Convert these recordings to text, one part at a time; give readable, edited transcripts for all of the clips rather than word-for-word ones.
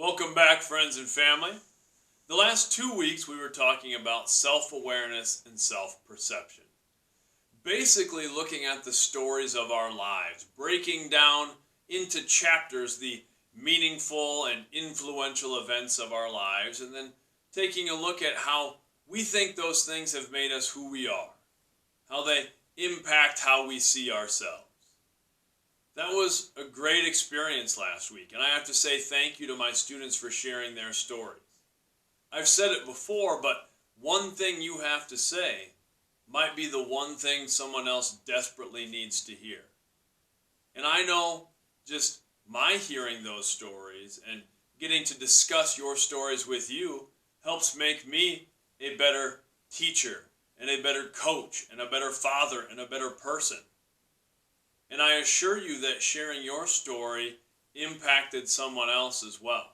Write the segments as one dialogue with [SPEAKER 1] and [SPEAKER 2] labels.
[SPEAKER 1] Welcome back, friends and family. The last 2 weeks we were talking about self-awareness and self-perception. Basically looking at the stories of our lives, breaking down into chapters the meaningful and influential events of our lives, and then taking a look at how we think those things have made us who we are, how they impact how we see ourselves. That was a great experience last week, and I have to say thank you to my students for sharing their stories. I've said it before, but one thing you have to say might be the one thing someone else desperately needs to hear. And I know just my hearing those stories and getting to discuss your stories with you helps make me a better teacher and a better coach and a better father and a better person. And I assure you that sharing your story impacted someone else as well.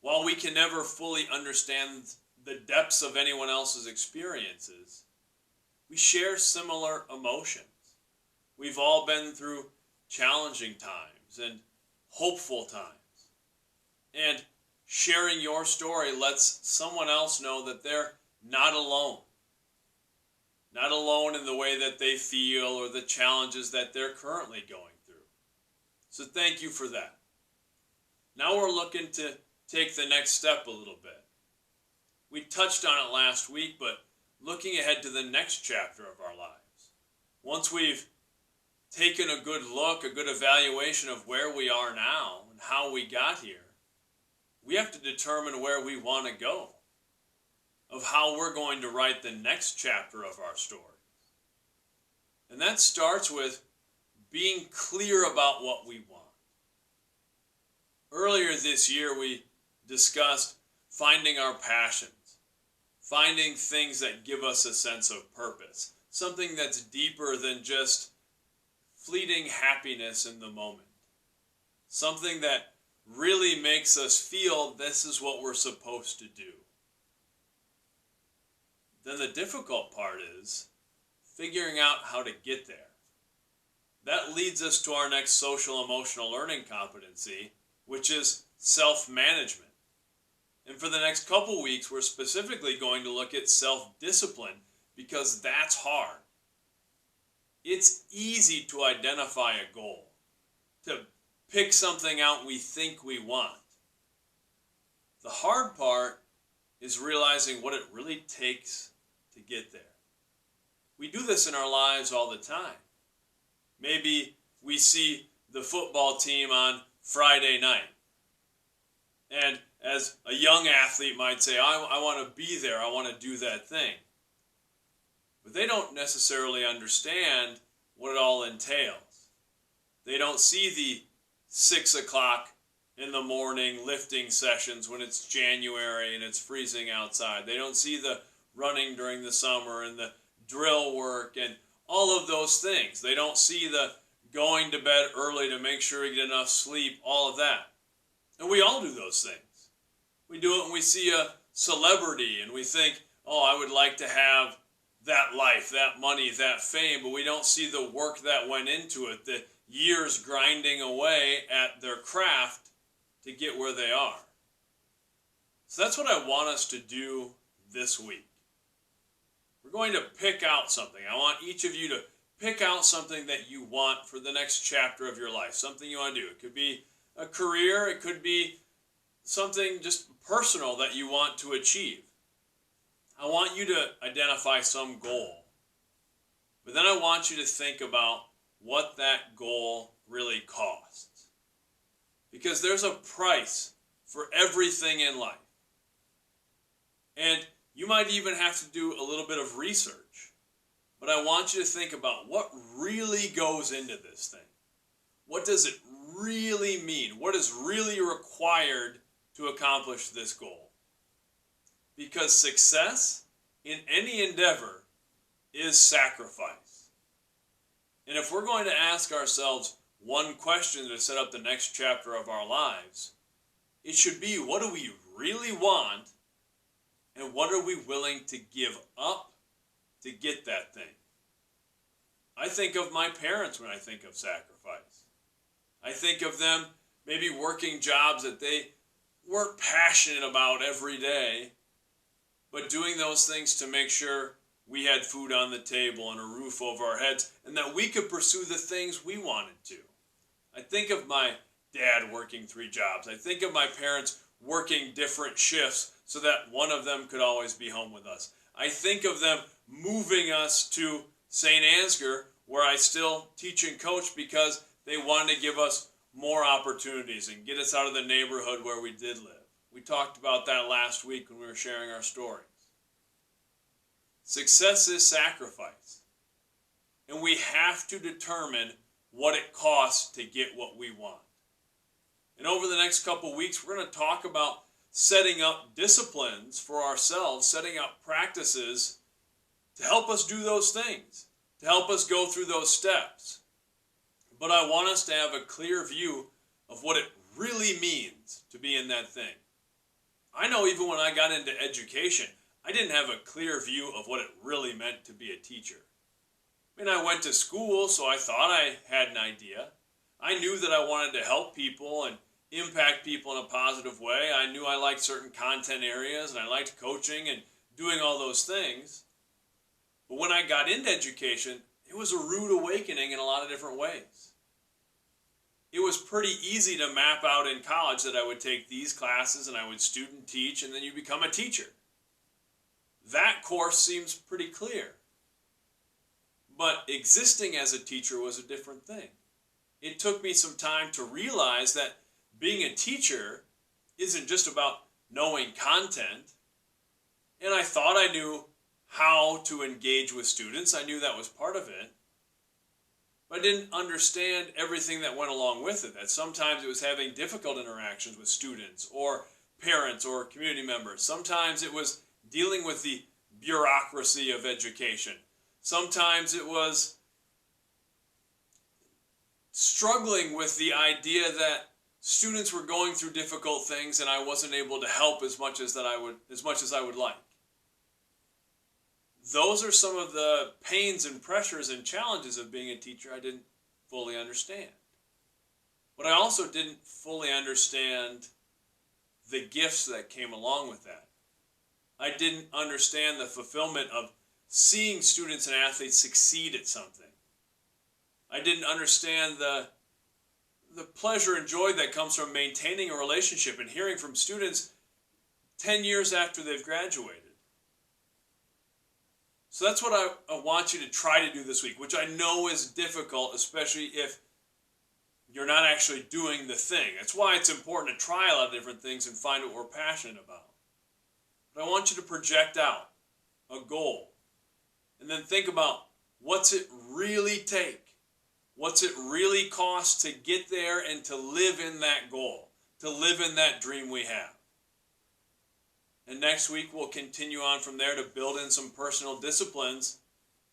[SPEAKER 1] While we can never fully understand the depths of anyone else's experiences, we share similar emotions. We've all been through challenging times and hopeful times. And sharing your story lets someone else know that they're not alone. Not alone in the way that they feel or the challenges that they're currently going through. So thank you for that. Now we're looking to take the next step a little bit. We touched on it last week, but looking ahead to the next chapter of our lives. Once we've taken a good look, a good evaluation of where we are now and how we got here, we have to determine where we want to go, of how we're going to write the next chapter of our story. And that starts with being clear about what we want. Earlier this year, we discussed finding our passions, finding things that give us a sense of purpose, something that's deeper than just fleeting happiness in the moment, something that really makes us feel this is what we're supposed to do. Then the difficult part is figuring out how to get there. That leads us to our next social emotional learning competency, which is self-management. And for the next couple weeks, we're specifically going to look at self-discipline because that's hard. It's easy to identify a goal, to pick something out we think we want. The hard part is realizing what it really takes to get there. We do this in our lives all the time. Maybe we see the football team on Friday night, and as a young athlete might say, I want to be there, I want to do that thing. But they don't necessarily understand what it all entails. They don't see the 6 o'clock in the morning lifting sessions when it's January and it's freezing outside. They don't see the running during the summer and the drill work and all of those things. They don't see the going to bed early to make sure you get enough sleep, all of that. And we all do those things. We do it when we see a celebrity and we think, oh, I would like to have that life, that money, that fame, but we don't see the work that went into it, the years grinding away at their craft to get where they are. So that's what I want us to do this week. We're going to pick out something. I want each of you to pick out something that you want for the next chapter of your life, something you want to do. It could be a career, it could be something just personal that you want to achieve. I want you to identify some goal, but then I want you to think about what that goal really costs. Because there's a price for everything in life. And you might even have to do a little bit of research, but I want you to think about what really goes into this thing. What does it really mean? What is really required to accomplish this goal? Because success in any endeavor is sacrifice. And if we're going to ask ourselves one question to set up the next chapter of our lives, it should be, what do we really want? And what are we willing to give up to get that thing? I think of my parents when I think of sacrifice. I think of them maybe working jobs that they weren't passionate about every day, but doing those things to make sure we had food on the table and a roof over our heads, and that we could pursue the things we wanted to. I think of my dad working 3 jobs. I think of my parents working different shifts so that one of them could always be home with us. I think of them moving us to St. Ansgar, where I still teach and coach, because they wanted to give us more opportunities and get us out of the neighborhood where we did live. We talked about that last week when we were sharing our stories. Success is sacrifice. And we have to determine what it costs to get what we want. And over the next couple weeks, we're going to talk about setting up disciplines for ourselves, setting up practices to help us do those things, to help us go through those steps. But I want us to have a clear view of what it really means to be in that thing. I know even when I got into education, I didn't have a clear view of what it really meant to be a teacher. I mean, I went to school, so I thought I had an idea. I knew that I wanted to help people and impact people in a positive way. I knew I liked certain content areas, and I liked coaching and doing all those things. But when I got into education, it was a rude awakening in a lot of different ways. It was pretty easy to map out in college that I would take these classes and I would student teach, and then you become a teacher. That course seems pretty clear. But existing as a teacher was a different thing. It took me some time to realize that being a teacher isn't just about knowing content. And I thought I knew how to engage with students. I knew that was part of it. But I didn't understand everything that went along with it. That sometimes it was having difficult interactions with students or parents or community members. Sometimes it was dealing with the bureaucracy of education. Sometimes it was struggling with the idea that students were going through difficult things and I wasn't able to help as much as I would like. Those are some of the pains and pressures and challenges of being a teacher I didn't fully understand. But I also didn't fully understand the gifts that came along with that. I didn't understand the fulfillment of seeing students and athletes succeed at something. I didn't understand the pleasure and joy that comes from maintaining a relationship and hearing from students 10 years after they've graduated. So that's what I want you to try to do this week, which I know is difficult, especially if you're not actually doing the thing. That's why it's important to try a lot of different things and find what we're passionate about. But I want you to project out a goal and then think about, what's it really take? What's it really cost to get there and to live in that goal, to live in that dream we have? And next week we'll continue on from there to build in some personal disciplines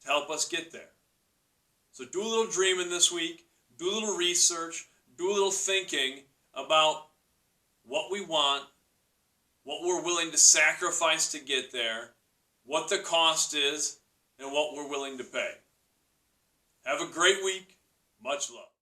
[SPEAKER 1] to help us get there. So do a little dreaming this week, do a little research, do a little thinking about what we want, what we're willing to sacrifice to get there, what the cost is, and what we're willing to pay. Have a great week. Much love.